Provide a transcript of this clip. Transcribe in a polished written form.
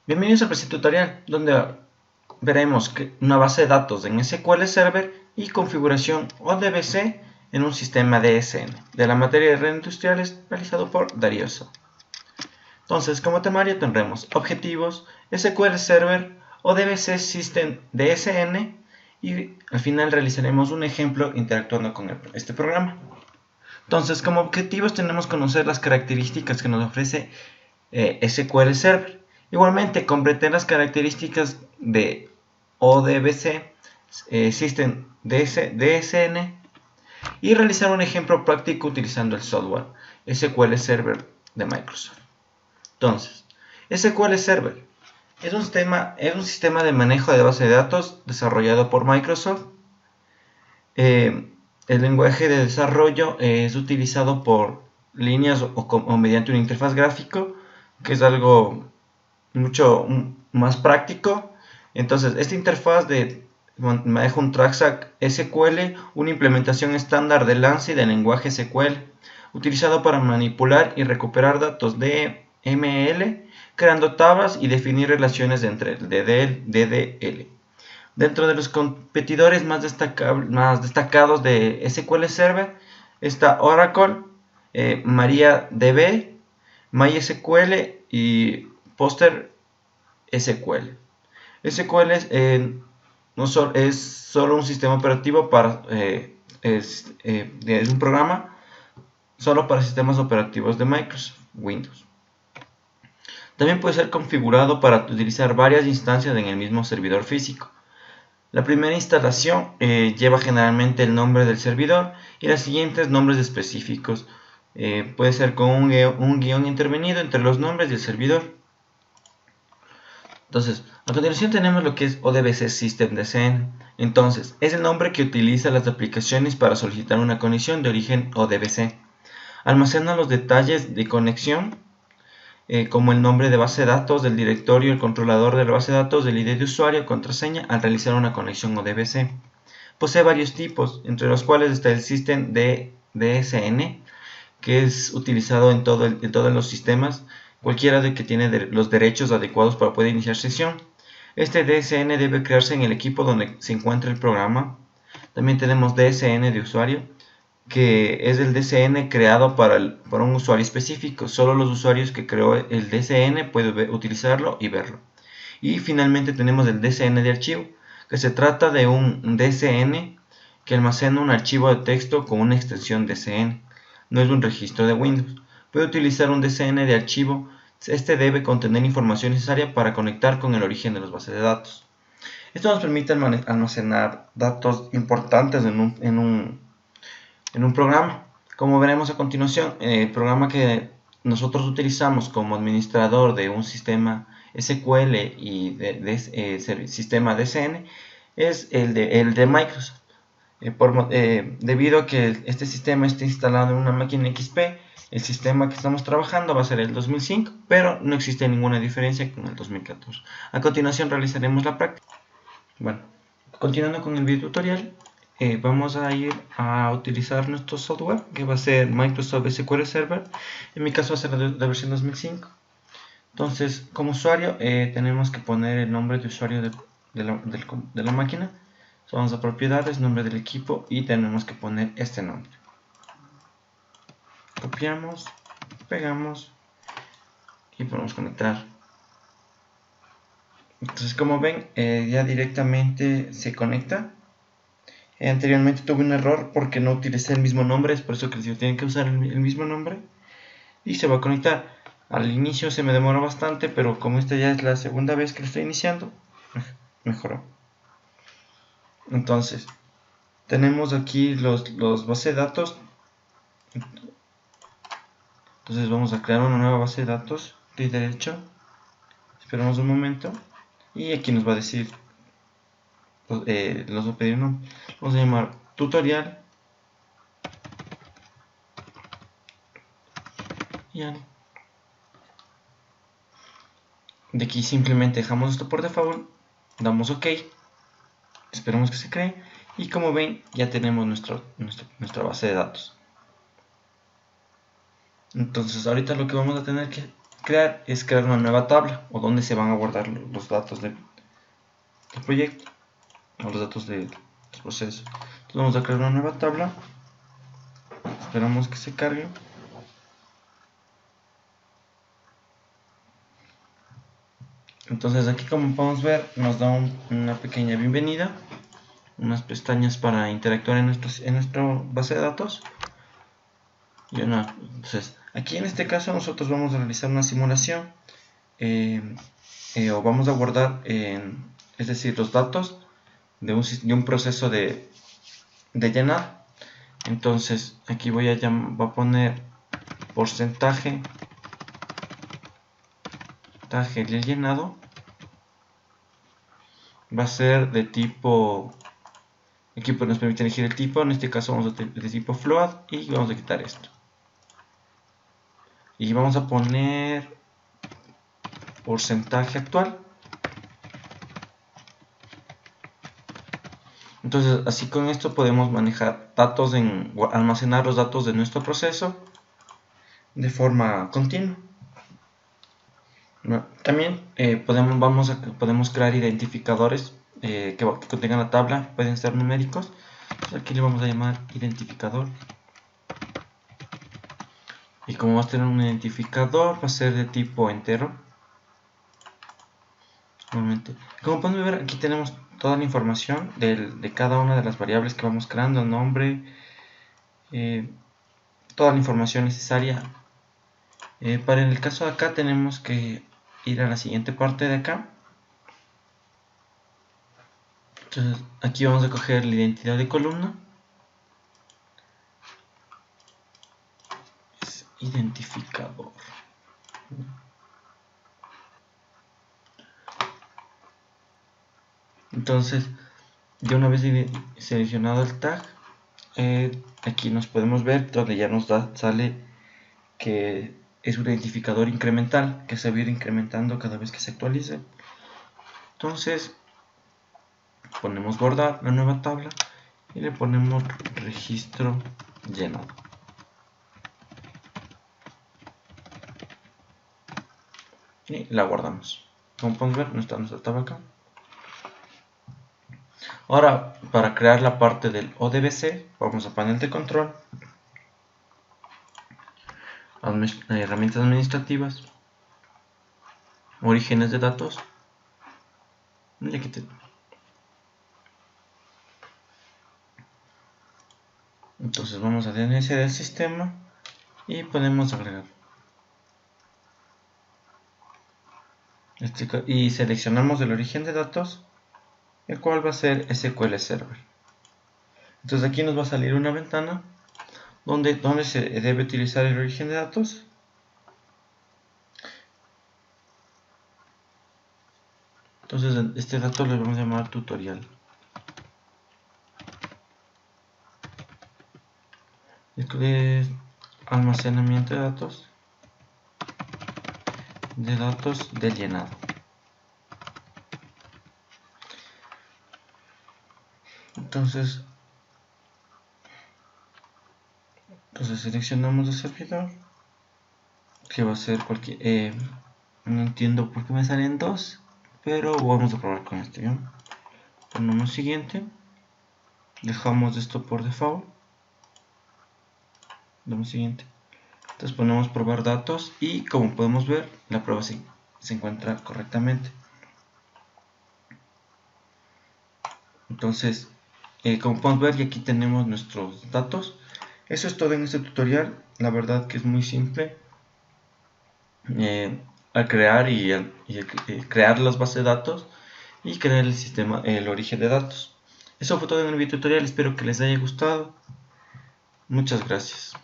Bienvenidos al presente tutorial, donde veremos una base de datos en SQL Server y configuración ODBC en un sistema DSN, de la materia de redes industriales realizado por Darío So. Entonces, como temario tendremos objetivos, SQL Server, ODBC System DSN y al final realizaremos un ejemplo interactuando con este programa. Entonces, como objetivos tenemos que conocer las características que nos ofrece SQL Server. Igualmente, comprender las características de ODBC System DSN y realizar un ejemplo práctico utilizando el software SQL Server de Microsoft. Entonces, SQL Server es un sistema de manejo de base de datos desarrollado por Microsoft. El lenguaje de desarrollo es utilizado por líneas o mediante una interfaz gráfico, que es algo mucho más práctico. Entonces, esta interfaz maneja un TrackSack SQL, una implementación estándar de LAMP del lenguaje SQL, utilizado para manipular y recuperar datos de ML, creando tablas y definir relaciones entre el DDL. Dentro de los competidores más destacados de SQL Server está Oracle, MariaDB, MySQL y PostgreSQL. SQL es solo un sistema operativo es un programa solo para sistemas operativos de Microsoft Windows. También puede ser configurado para utilizar varias instancias en el mismo servidor físico. La primera instalación lleva generalmente el nombre del servidor y las siguientes nombres específicos. Puede ser con un guión intervenido entre los nombres del servidor. Entonces, a continuación tenemos lo que es ODBC System DSN. Entonces, es el nombre que utiliza las aplicaciones para solicitar una conexión de origen ODBC. Almacena los detalles de conexión, como el nombre de base de datos del directorio, el controlador de la base de datos, el ID de usuario, contraseña, al realizar una conexión ODBC. Posee varios tipos, entre los cuales está el System DSN, que es utilizado en todos los sistemas, cualquiera de que tiene los derechos adecuados para poder iniciar sesión. Este DSN debe crearse en el equipo donde se encuentra el programa. También tenemos DSN de usuario, que es el DSN creado para un usuario específico. Solo los usuarios que creó el DSN pueden utilizarlo y verlo. Y finalmente tenemos el DSN de archivo, que se trata de un DSN que almacena un archivo de texto con una extensión DSN. No es un registro de Windows. Puede utilizar un DSN de archivo. Este debe contener información necesaria para conectar con el origen de las bases de datos. Esto nos permite almacenar datos importantes en un programa. Como veremos a continuación, el programa que nosotros utilizamos como administrador de un sistema SQL y sistema DSN es el de Microsoft. Debido a que este sistema está instalado en una máquina XP, el sistema que estamos trabajando va a ser el 2005, pero no existe ninguna diferencia con el 2014. A continuación realizaremos la práctica. Bueno, continuando con el video tutorial, vamos a ir a utilizar nuestro software, que va a ser Microsoft SQL Server. En mi caso va a ser la versión 2005. Entonces, como usuario, tenemos que poner el nombre de usuario de la máquina. Vamos a propiedades, nombre del equipo, y tenemos que poner este nombre. Copiamos, pegamos y podemos conectar. Entonces, como ven, ya directamente se conecta. Anteriormente tuve un error porque no utilicé el mismo nombre, es por eso que les digo, tienen que usar el mismo nombre y se va a conectar. Al inicio se me demoró bastante, pero como esta ya es la segunda vez que lo estoy iniciando, mejoró. Entonces, tenemos aquí los bases de datos. Entonces vamos a crear una nueva base de datos, clic derecho, esperamos un momento y aquí nos va a decir, nos va a pedir un nombre. Vamos a llamar tutorial de aquí simplemente dejamos esto por default, damos OK, esperamos que se cree y como ven ya tenemos nuestra base de datos. Entonces ahorita lo que vamos a tener que crear es crear una nueva tabla o donde se van a guardar los datos del proyecto o los datos del proceso. Entonces vamos a crear una nueva tabla, esperamos que se cargue. Entonces aquí, como podemos ver, nos da una pequeña bienvenida, unas pestañas para interactuar en nuestra base de datos. Entonces aquí en este caso nosotros vamos a realizar una simulación o vamos a guardar es decir, los datos de un proceso de llenar. Entonces aquí voy a poner porcentaje del llenado, va a ser de tipo, aquí nos permite elegir el tipo, en este caso vamos a tener de tipo float y vamos a quitar esto y vamos a poner porcentaje actual. Entonces así con esto podemos manejar datos, almacenar los datos de nuestro proceso de forma continua. También podemos crear identificadores que contengan la tabla, pueden ser numéricos. Entonces aquí le vamos a llamar identificador. Y como va a tener un identificador, va a ser de tipo entero. Como pueden ver, aquí tenemos toda la información de cada una de las variables que vamos creando, el nombre, toda la información necesaria. Para el caso de acá tenemos que ir a la siguiente parte de acá. Entonces aquí vamos a coger la identidad de columna, es identificador. Entonces ya una vez seleccionado el tag, aquí nos podemos ver donde ya nos sale que es un identificador incremental que se va a ir incrementando cada vez que se actualice. Entonces ponemos guardar la nueva tabla y le ponemos registro llenado. Y la guardamos. Como podemos ver, no está nuestra tabla acá. Ahora, para crear la parte del ODBC, vamos a panel de control, herramientas administrativas, orígenes de datos. Y aquí entonces vamos a DNS del sistema y podemos agregar. Y seleccionamos el origen de datos, el cual va a ser SQL Server. Entonces aquí nos va a salir una ventana donde se debe utilizar el origen de datos. Entonces este dato le vamos a llamar tutorial. Es almacenamiento de datos del llenado. Entonces seleccionamos el servidor, que va a ser cualquier, no entiendo por qué me salen dos, pero vamos a probar con este. ¿Bien? Ponemos siguiente, dejamos esto por default, damos siguiente, entonces ponemos probar datos y como podemos ver la prueba se encuentra correctamente. Entonces como podemos ver, y aquí tenemos nuestros datos. Eso es todo en este tutorial. La verdad que es muy simple al crear crear las bases de datos y crear el sistema, el origen de datos. Eso fue todo en el video tutorial. Espero que les haya gustado. Muchas gracias.